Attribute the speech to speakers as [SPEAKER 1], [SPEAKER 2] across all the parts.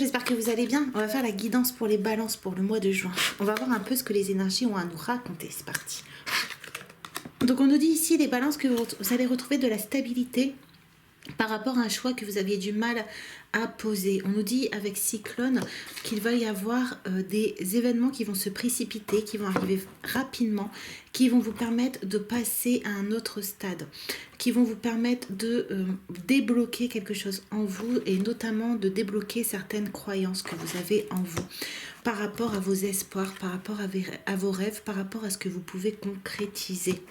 [SPEAKER 1] J'espère que vous allez bien. On va faire la guidance pour les balances pour le mois de juin. On va voir un peu ce que les énergies ont à nous raconter. C'est parti. Donc on nous dit ici les balances que vous allez retrouver de la stabilité par rapport à un choix que vous aviez du mal à poser. On nous dit avec Cyclone qu'il va y avoir des événements qui vont se précipiter, qui vont arriver rapidement, qui vont vous permettre de passer à un autre stade, qui vont vous permettre de débloquer quelque chose en vous et notamment de débloquer certaines croyances que vous avez en vous par rapport à vos espoirs, par rapport à vos rêves, par rapport à ce que vous pouvez concrétiser.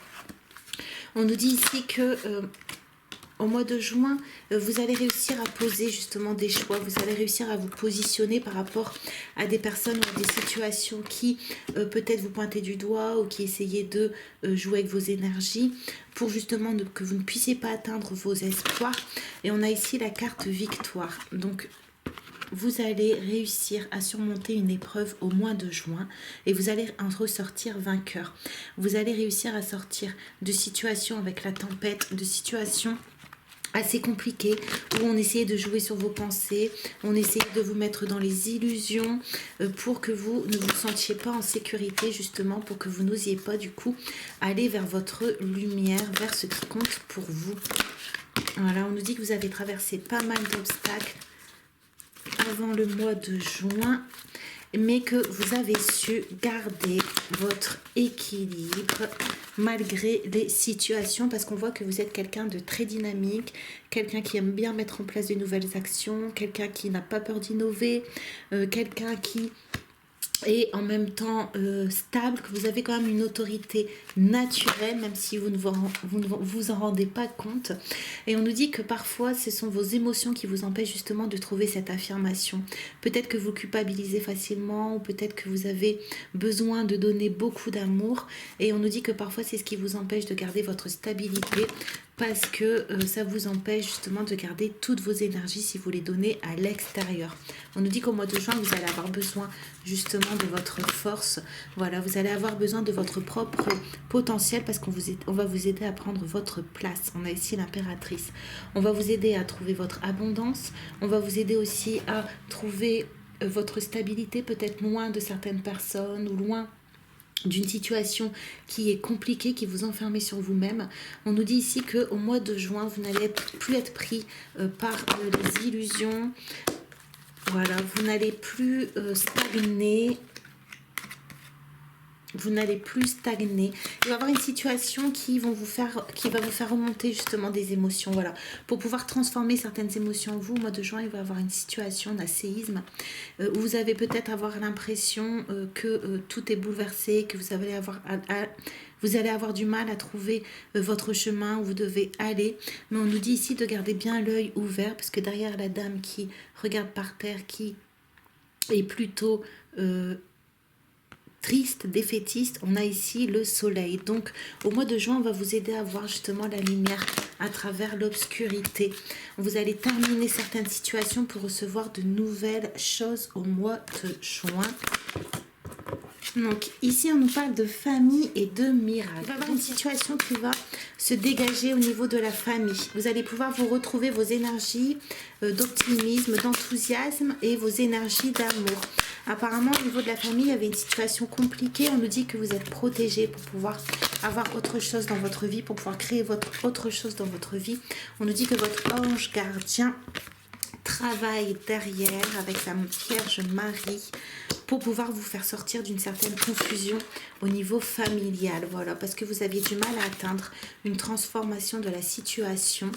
[SPEAKER 1] On nous dit ici que au mois de juin, vous allez réussir à poser justement des choix, vous allez réussir à vous positionner par rapport à des personnes ou à des situations qui peut-être vous pointaient du doigt ou qui essayaient de jouer avec vos énergies pour justement que vous ne puissiez pas atteindre vos espoirs. Et on a ici la carte victoire. Donc vous allez réussir à surmonter une épreuve au mois de juin et vous allez en ressortir vainqueur. Vous allez réussir à sortir de situations avec la tempête, de situations assez compliquées où on essayait de jouer sur vos pensées, on essayait de vous mettre dans les illusions pour que vous ne vous sentiez pas en sécurité, justement pour que vous n'osiez pas du coup aller vers votre lumière, vers ce qui compte pour vous. Voilà, on nous dit que vous avez traversé pas mal d'obstacles avant le mois de juin, mais que vous avez su garder votre équilibre malgré les situations, parce qu'on voit que vous êtes quelqu'un de très dynamique, quelqu'un qui aime bien mettre en place de nouvelles actions, quelqu'un qui n'a pas peur d'innover, quelqu'un qui et en même temps stable, que vous avez quand même une autorité naturelle, même si vous ne vous en rendez pas compte. Et on nous dit que parfois, ce sont vos émotions qui vous empêchent justement de trouver cette affirmation. Peut-être que vous culpabilisez facilement, ou peut-être que vous avez besoin de donner beaucoup d'amour. Et on nous dit que parfois, c'est ce qui vous empêche de garder votre stabilité, parce que ça vous empêche justement de garder toutes vos énergies si vous les donnez à l'extérieur. On nous dit qu'au mois de juin, vous allez avoir besoin justement de votre force. Voilà, vous allez avoir besoin de votre propre potentiel, parce qu'on va vous aider à prendre votre place. On a ici l'impératrice. On va vous aider à trouver votre abondance. On va vous aider aussi à trouver votre stabilité, peut-être loin de certaines personnes ou loin d'une situation qui est compliquée, qui vous enfermez sur vous-même. On nous dit ici qu'au mois de juin, vous n'allez plus être pris par les illusions. Voilà, vous n'allez plus stagner. Vous n'allez plus stagner. Il va y avoir une situation qui va vous faire remonter justement des émotions. Voilà. Pour pouvoir transformer certaines émotions en vous, au mois de juin, il va y avoir une situation d'un séisme où vous allez peut-être avoir l'impression que tout est bouleversé, que vous allez avoir du mal à trouver votre chemin où vous devez aller. Mais on nous dit ici de garder bien l'œil ouvert, parce que derrière la dame qui regarde par terre, qui est plutôt triste, défaitiste, on a ici le soleil. Donc au mois de juin, on va vous aider à voir justement la lumière à travers l'obscurité. Vous allez terminer certaines situations pour recevoir de nouvelles choses au mois de juin. Donc ici on nous parle de famille et de miracle. Il va y avoir une situation qui va se dégager au niveau de la famille. Vous allez pouvoir vous retrouver vos énergies d'optimisme, d'enthousiasme et vos énergies d'amour. Apparemment au niveau de la famille, il y avait une situation compliquée. On nous dit que vous êtes protégé pour pouvoir avoir autre chose dans votre vie, pour pouvoir créer autre chose dans votre vie. On nous dit que votre ange gardien travaille derrière avec la Vierge Marie pour pouvoir vous faire sortir d'une certaine confusion au niveau familial. Voilà, parce que vous aviez du mal à atteindre une transformation de la situation.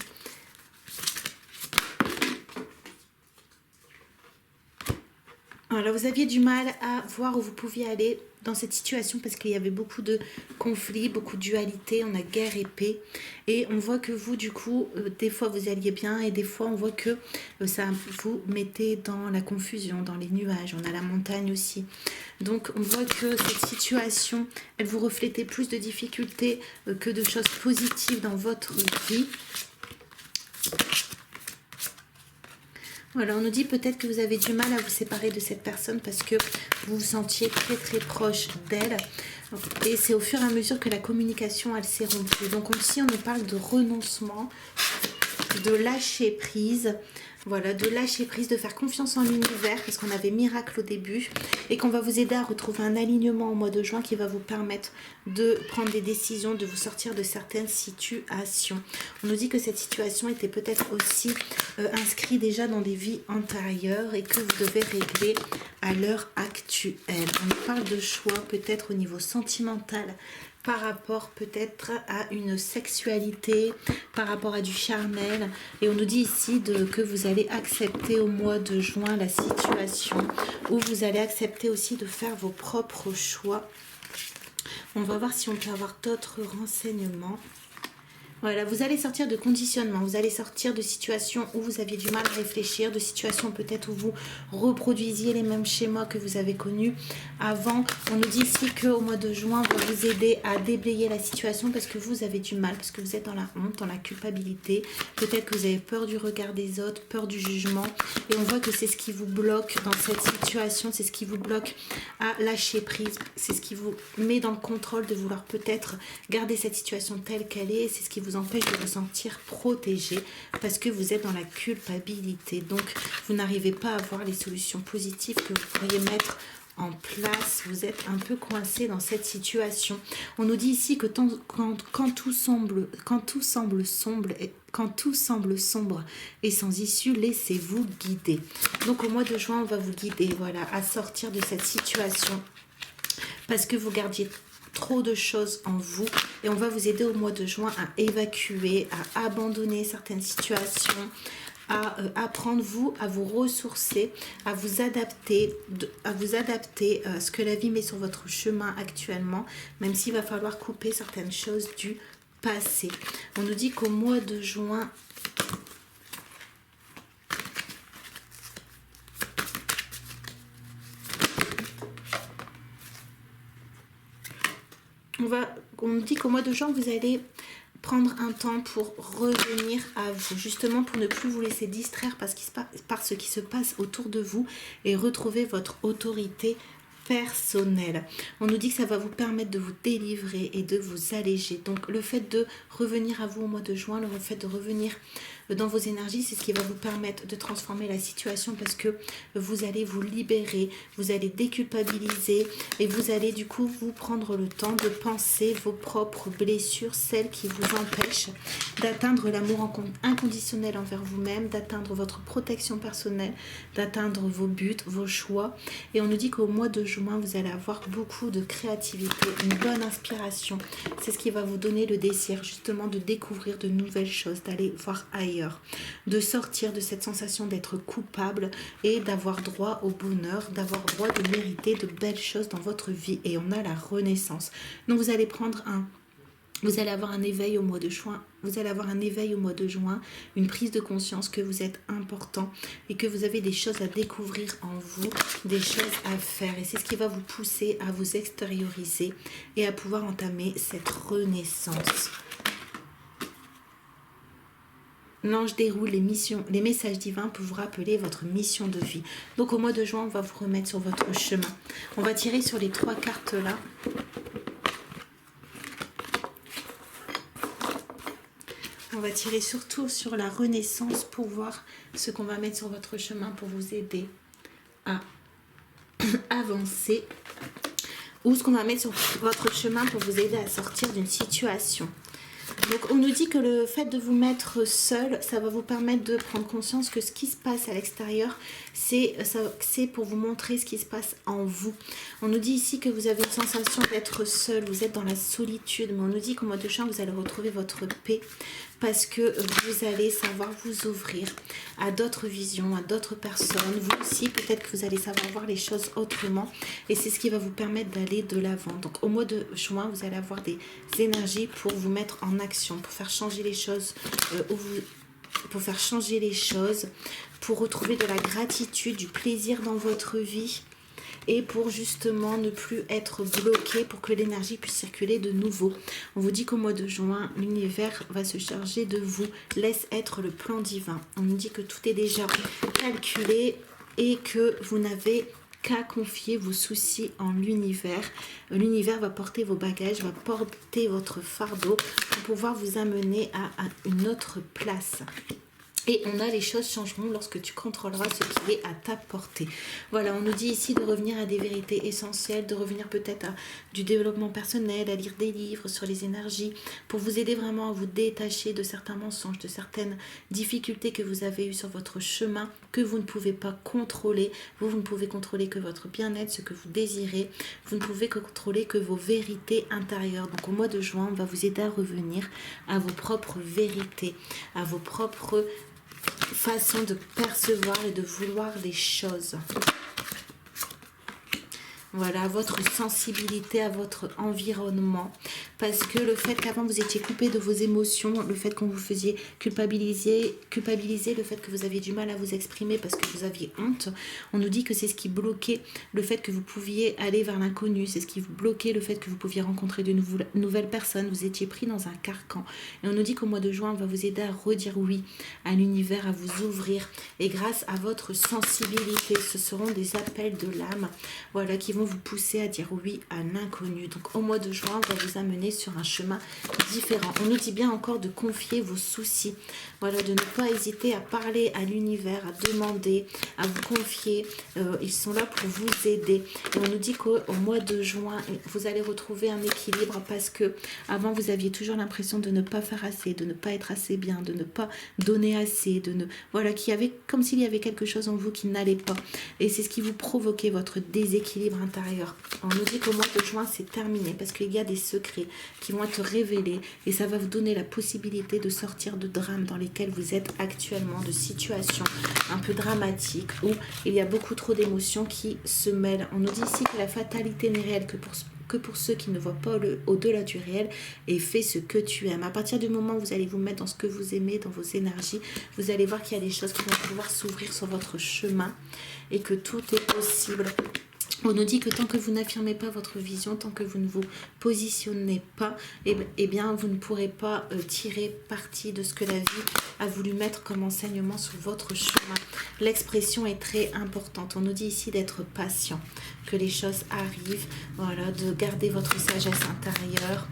[SPEAKER 1] Voilà, vous aviez du mal à voir où vous pouviez aller dans cette situation parce qu'il y avait beaucoup de conflits, beaucoup de dualité, on a guerre et paix. Et on voit que vous, du coup, des fois vous alliez bien et des fois on voit que ça vous mettez dans la confusion, dans les nuages. On a la montagne aussi. Donc on voit que cette situation, elle vous reflétait plus de difficultés que de choses positives dans votre vie. Voilà, on nous dit peut-être que vous avez du mal à vous séparer de cette personne parce que vous vous sentiez très très proche d'elle. Et c'est au fur et à mesure que la communication, elle s'est rompue. Donc ici, on nous parle de renoncement, de lâcher prise, Voilà, de lâcher prise, de faire confiance en l'univers, parce qu'on avait miracle au début, et qu'on va vous aider à retrouver un alignement au mois de juin qui va vous permettre de prendre des décisions, de vous sortir de certaines situations. On nous dit que cette situation était peut-être aussi inscrite déjà dans des vies antérieures et que vous devez régler à l'heure actuelle. On nous parle de choix peut-être au niveau sentimental, par rapport peut-être à une sexualité, par rapport à du charnel. Et on nous dit ici que vous allez accepter au mois de juin la situation où vous allez accepter aussi de faire vos propres choix. On va voir si on peut avoir d'autres renseignements. Voilà, vous allez sortir de conditionnement, vous allez sortir de situations où vous aviez du mal à réfléchir, de situations peut-être où vous reproduisiez les mêmes schémas que vous avez connus avant. On nous dit ici qu'au mois de juin, on va vous aider à déblayer la situation parce que vous avez du mal, parce que vous êtes dans la honte, dans la culpabilité. Peut-être que vous avez peur du regard des autres, peur du jugement. Et on voit que c'est ce qui vous bloque dans cette situation, c'est ce qui vous bloque à lâcher prise. C'est ce qui vous met dans le contrôle de vouloir peut-être garder cette situation telle qu'elle est. C'est ce qui vous empêche de vous sentir protégé parce que vous êtes dans la culpabilité. Donc, vous n'arrivez pas à voir les solutions positives que vous pourriez mettre en place. Vous êtes un peu coincé dans cette situation. On nous dit ici que quand tout semble sombre et sans issue, laissez-vous guider. Donc, au mois de juin, on va vous guider, voilà, à sortir de cette situation parce que vous gardiez trop de choses en vous et on va vous aider au mois de juin à évacuer, à abandonner certaines situations, à apprendre vous à vous ressourcer, à vous adapter à ce que la vie met sur votre chemin actuellement, même s'il va falloir couper certaines choses du passé. On nous dit qu'au mois de juin, on nous dit qu'au mois de juin, vous allez prendre un temps pour revenir à vous, justement pour ne plus vous laisser distraire par ce qui se passe autour de vous et retrouver votre autorité personnelle. On nous dit que ça va vous permettre de vous délivrer et de vous alléger. Donc le fait de revenir à vous au mois de juin, le fait de revenir dans vos énergies, c'est ce qui va vous permettre de transformer la situation parce que vous allez vous libérer, vous allez déculpabiliser et vous allez du coup vous prendre le temps de penser vos propres blessures, celles qui vous empêchent d'atteindre l'amour inconditionnel envers vous-même, d'atteindre votre protection personnelle, d'atteindre vos buts, vos choix. Et on nous dit qu'au mois de juin, vous allez avoir beaucoup de créativité, une bonne inspiration. C'est ce qui va vous donner le désir justement de découvrir de nouvelles choses, d'aller voir ailleurs, de sortir de cette sensation d'être coupable et d'avoir droit au bonheur, d'avoir droit de mériter de belles choses dans votre vie. Et on a la renaissance. Donc vous allez avoir un éveil au mois de juin. Vous allez avoir un éveil au mois de juin, une prise de conscience que vous êtes important et que vous avez des choses à découvrir en vous, des choses à faire. Et c'est ce qui va vous pousser à vous extérioriser et à pouvoir entamer cette renaissance. L'ange déroule les messages divins pour vous rappeler votre mission de vie. Donc au mois de juin, on va vous remettre sur votre chemin. On va tirer sur les 3 cartes là. On va tirer surtout sur la renaissance pour voir ce qu'on va mettre sur votre chemin pour vous aider à avancer. Ou ce qu'on va mettre sur votre chemin pour vous aider à sortir d'une situation. Donc on nous dit que le fait de vous mettre seul, ça va vous permettre de prendre conscience que ce qui se passe à l'extérieur, c'est pour vous montrer ce qui se passe en vous. On nous dit ici que vous avez une sensation d'être seul, vous êtes dans la solitude, mais on nous dit qu'au mois de juin, vous allez retrouver votre paix parce que vous allez savoir vous ouvrir à d'autres visions, à d'autres personnes. Vous aussi, peut-être que vous allez savoir voir les choses autrement et c'est ce qui va vous permettre d'aller de l'avant. Donc au mois de juin, vous allez avoir des énergies pour vous mettre en action, pour faire changer les choses, pour retrouver de la gratitude, du plaisir dans votre vie et pour justement ne plus être bloqué, pour que l'énergie puisse circuler de nouveau. On vous dit qu'au mois de juin, l'univers va se charger de vous. Laisse être le plan divin. On nous dit que tout est déjà calculé et que vous n'avez qu'à confier vos soucis en l'univers. L'univers va porter vos bagages, va porter votre fardeau pour pouvoir vous amener à une autre place. Et on a les choses changeront lorsque tu contrôleras ce qui est à ta portée. Voilà, on nous dit ici de revenir à des vérités essentielles, de revenir peut-être à du développement personnel, à lire des livres sur les énergies, pour vous aider vraiment à vous détacher de certains mensonges, de certaines difficultés que vous avez eues sur votre chemin, que vous ne pouvez pas contrôler. Vous ne pouvez contrôler que votre bien-être, ce que vous désirez. Vous ne pouvez contrôler que vos vérités intérieures. Donc au mois de juin, on va vous aider à revenir à vos propres vérités, à vos propres façon de percevoir et de vouloir les choses. Voilà, à votre sensibilité, à votre environnement. Parce que le fait qu'avant vous étiez coupé de vos émotions, le fait qu'on vous faisiez culpabiliser, le fait que vous aviez du mal à vous exprimer parce que vous aviez honte, on nous dit que c'est ce qui bloquait le fait que vous pouviez aller vers l'inconnu, c'est ce qui bloquait le fait que vous pouviez rencontrer de nouvelles personnes, vous étiez pris dans un carcan. Et on nous dit qu'au mois de juin, on va vous aider à redire oui à l'univers, à vous ouvrir. Et grâce à votre sensibilité, ce seront des appels de l'âme, voilà, qui vont vous pousser à dire oui à l'inconnu. Donc au mois de juin, on va vous amener sur un chemin différent. On nous dit bien encore de confier vos soucis, voilà, de ne pas hésiter à parler à l'univers, à demander, à vous confier. Ils sont là pour vous aider. Et on nous dit qu'au mois de juin, vous allez retrouver un équilibre parce que avant vous aviez toujours l'impression de ne pas faire assez, de ne pas être assez bien, de ne pas donner assez, de ne, voilà, qu'il y avait comme s'il y avait quelque chose en vous qui n'allait pas. Et c'est ce qui vous provoquait votre déséquilibre intérieur. On nous dit qu'au mois de juin, c'est terminé parce qu'il y a des secrets qui vont être révélés et ça va vous donner la possibilité de sortir de drames dans lesquels vous êtes actuellement, de situations un peu dramatiques où il y a beaucoup trop d'émotions qui se mêlent. On nous dit ici que la fatalité n'est réelle que pour ceux qui ne voient pas au-delà du réel, et fais ce que tu aimes. À partir du moment où vous allez vous mettre dans ce que vous aimez, dans vos énergies, vous allez voir qu'il y a des choses qui vont pouvoir s'ouvrir sur votre chemin et que tout est possible. On nous dit que tant que vous n'affirmez pas votre vision, tant que vous ne vous positionnez pas, eh bien vous ne pourrez pas tirer parti de ce que la vie a voulu mettre comme enseignement sur votre chemin. L'expression est très importante. On nous dit ici d'être patient, que les choses arrivent, voilà, de garder votre sagesse intérieure,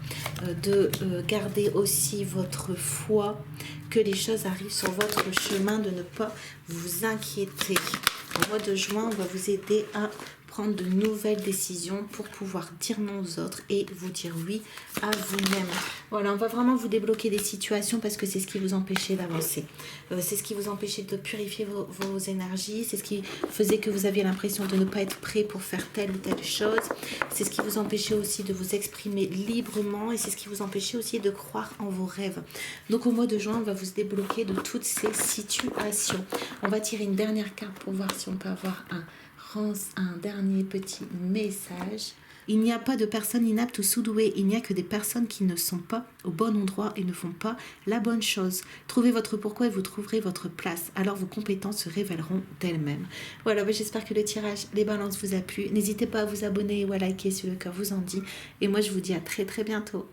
[SPEAKER 1] de garder aussi votre foi, que les choses arrivent sur votre chemin, de ne pas vous inquiéter. Au mois de juin, on va vous aider à prendre de nouvelles décisions pour pouvoir dire non aux autres et vous dire oui à vous-même. Voilà, on va vraiment vous débloquer des situations parce que c'est ce qui vous empêchait d'avancer. C'est ce qui vous empêchait de purifier vos énergies. C'est ce qui faisait que vous aviez l'impression de ne pas être prêt pour faire telle ou telle chose. C'est ce qui vous empêchait aussi de vous exprimer librement et c'est ce qui vous empêchait aussi de croire en vos rêves. Donc au mois de juin, on va vous débloquer de toutes ces situations. On va tirer une dernière carte pour voir si on peut avoir un dernier petit message. Il n'y a pas de personnes inaptes ou sous-douées, il n'y a que des personnes qui ne sont pas au bon endroit et ne font pas la bonne chose. Trouvez votre pourquoi et vous trouverez votre place. Alors vos compétences se révéleront d'elles-mêmes. Voilà, j'espère que le tirage, les balances vous a plu. N'hésitez pas à vous abonner ou à liker si le cœur vous en dit. Et moi je vous dis à très très bientôt.